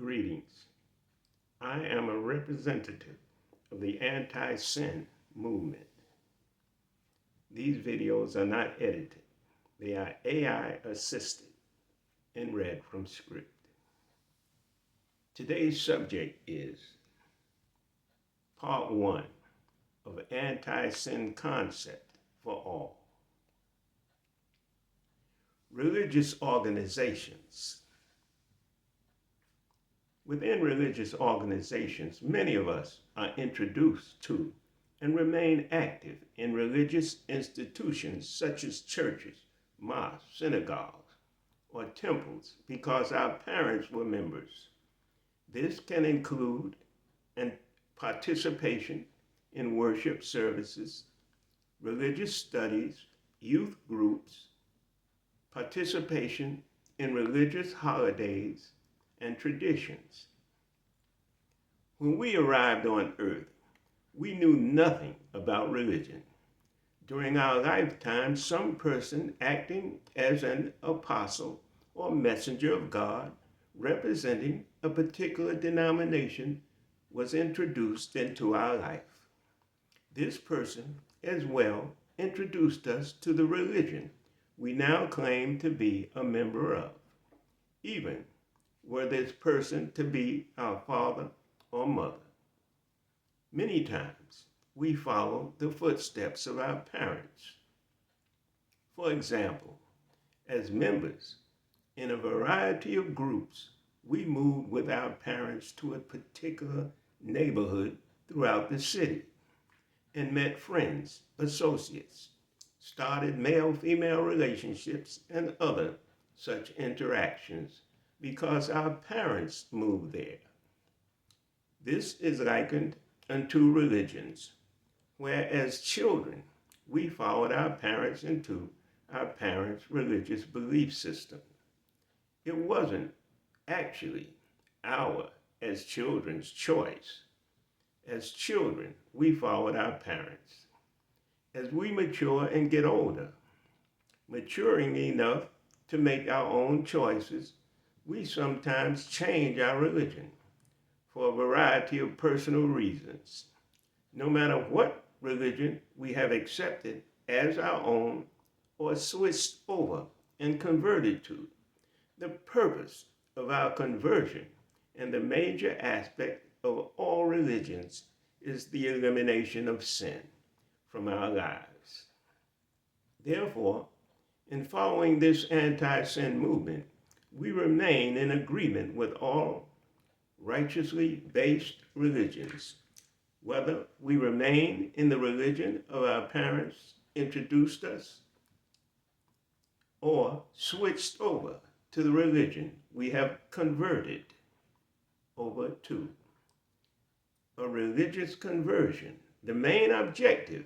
Greetings. I am a representative of the anti-sin movement. These videos are not edited. They are AI assisted and read from script. Today's subject is part 1 of anti-sin concept for all. Religious organizations. Within religious organizations, many of us are introduced to and remain active in religious institutions such as churches, mosques, synagogues, or temples because our parents were members. This can include participation in worship services, religious studies, youth groups, participation in religious holidays, and traditions. When we arrived on earth, we knew nothing about religion. During our lifetime, some person acting as an apostle or messenger of God, representing a particular denomination, was introduced into our life. This person, as well, introduced us to the religion we now claim to be a member of, even were this person to be our father or mother. Many times, we follow the footsteps of our parents. For example, as members in a variety of groups, we moved with our parents to a particular neighborhood throughout the city and met friends, associates, started male-female relationships and other such interactions because our parents moved there. This is likened unto religions, where as children we followed our parents into our parents' religious belief system. It wasn't actually our, as children's, choice. As children, we followed our parents. As we mature and get older, maturing enough to make our own choices, we sometimes change our religion for a variety of personal reasons. No matter what religion we have accepted as our own or switched over and converted to, the purpose of our conversion and the major aspect of all religions is the elimination of sin from our lives. Therefore, in following this anti-sin movement, we remain in agreement with all righteously based religions, whether we remain in the religion of our parents introduced us or switched over to the religion we have converted over to. A religious conversion, the main objective,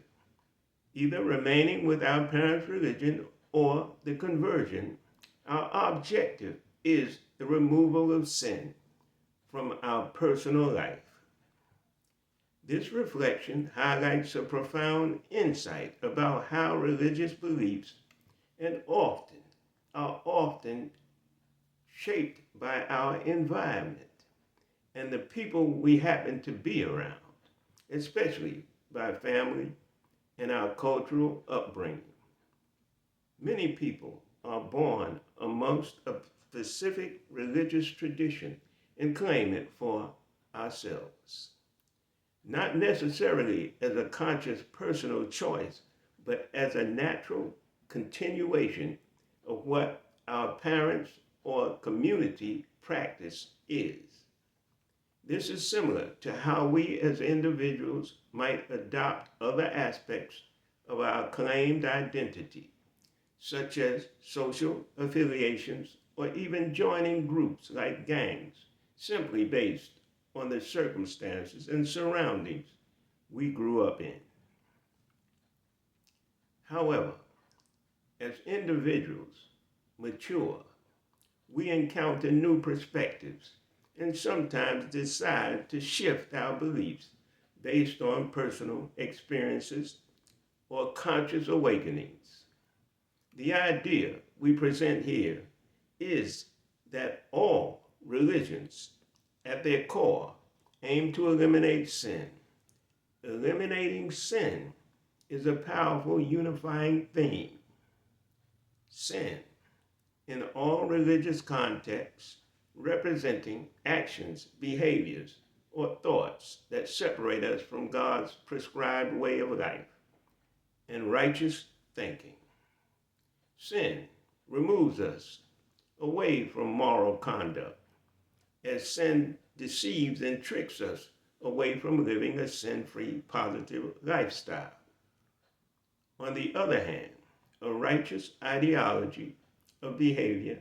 either remaining with our parents' religion or the conversion, our objective is the removal of sin from our personal life. This reflection highlights a profound insight about how religious beliefs are often shaped by our environment and the people we happen to be around, especially by family and our cultural upbringing. Many people are born amongst a specific religious tradition and claim it for ourselves. Not necessarily as a conscious personal choice, but as a natural continuation of what our parents or community practice is. This is similar to how we as individuals might adopt other aspects of our claimed identity, such as social affiliations or even joining groups like gangs, simply based on the circumstances and surroundings we grew up in. However, as individuals mature, we encounter new perspectives and sometimes decide to shift our beliefs based on personal experiences or conscious awakenings. The idea we present here is that all religions at their core, aim to eliminate sin. Eliminating sin is a powerful unifying theme. Sin, in all religious contexts, representing actions, behaviors, or thoughts that separate us from God's prescribed way of life and righteous thinking. Sin removes us away from moral conduct, as sin deceives and tricks us away from living a sin-free, positive lifestyle. On the other hand, a righteous ideology of behavior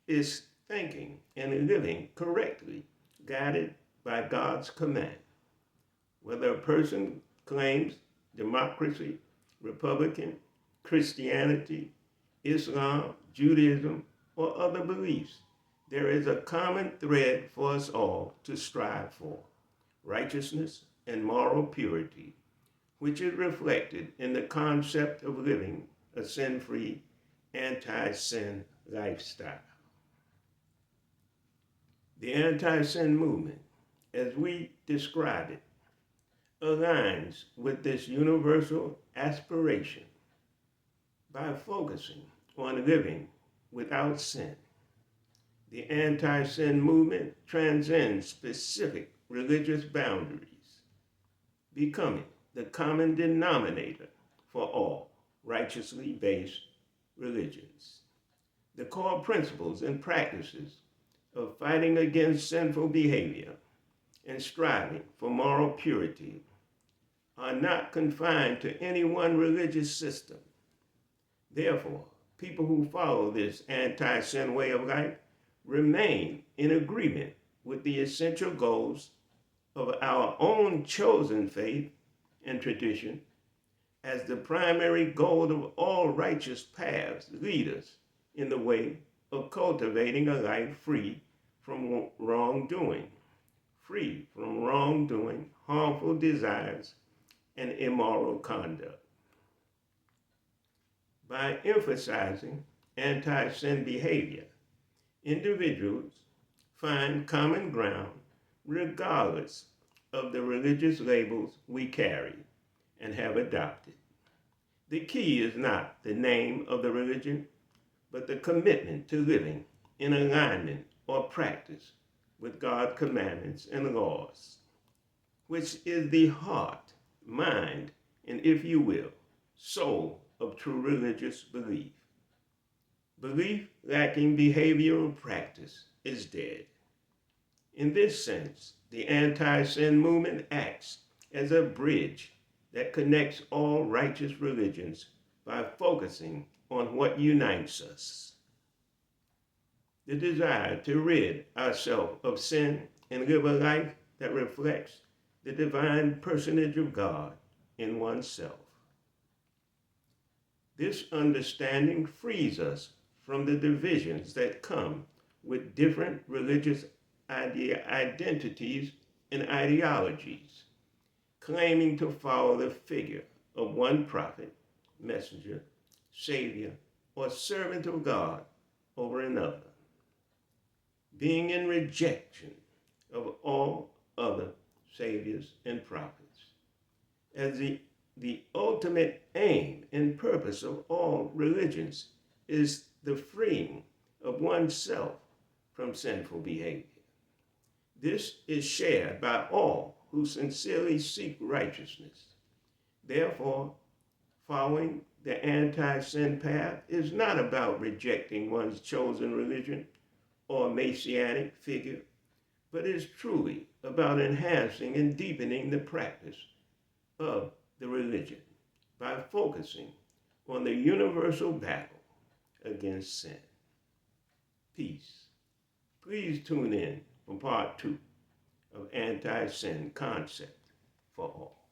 is thinking and living correctly, guided by God's command. Whether a person claims democracy, Republican, Christianity, Islam, Judaism, or other beliefs, there is a common thread for us all to strive for: righteousness and moral purity, which is reflected in the concept of living a sin-free, anti-sin lifestyle. The anti-sin movement, as we describe it, aligns with this universal aspiration by focusing on living without sin. The anti-sin movement transcends specific religious boundaries, becoming the common denominator for all righteously based religions. The core principles and practices of fighting against sinful behavior and striving for moral purity are not confined to any one religious system. Therefore, people who follow this anti-sin way of life remain in agreement with the essential goals of our own chosen faith and tradition, as the primary goal of all righteous paths lead us in the way of cultivating a life free from wrongdoing, harmful desires, and immoral conduct. By emphasizing anti-sin behavior, individuals find common ground regardless of the religious labels we carry and have adopted. The key is not the name of the religion, but the commitment to living in alignment or practice with God's commandments and laws, which is the heart, mind, and, if you will, soul of true religious belief. Belief lacking behavioral practice is dead. In this sense, the anti-sin movement acts as a bridge that connects all righteous religions by focusing on what unites us: the desire to rid ourselves of sin and live a life that reflects the divine personage of God in oneself. This understanding frees us from the divisions that come with different religious identities and ideologies, claiming to follow the figure of one prophet, messenger, savior, or servant of God over another, being in rejection of all other saviors and prophets, as the ultimate aim and purpose of all religions is the freeing of oneself from sinful behavior. This is shared by all who sincerely seek righteousness. Therefore, following the anti-sin path is not about rejecting one's chosen religion or messianic figure, but is truly about enhancing and deepening the practice of the religion by focusing on the universal battle against sin. Peace. Please tune in for part 2 of Anti-Sin Concept for All.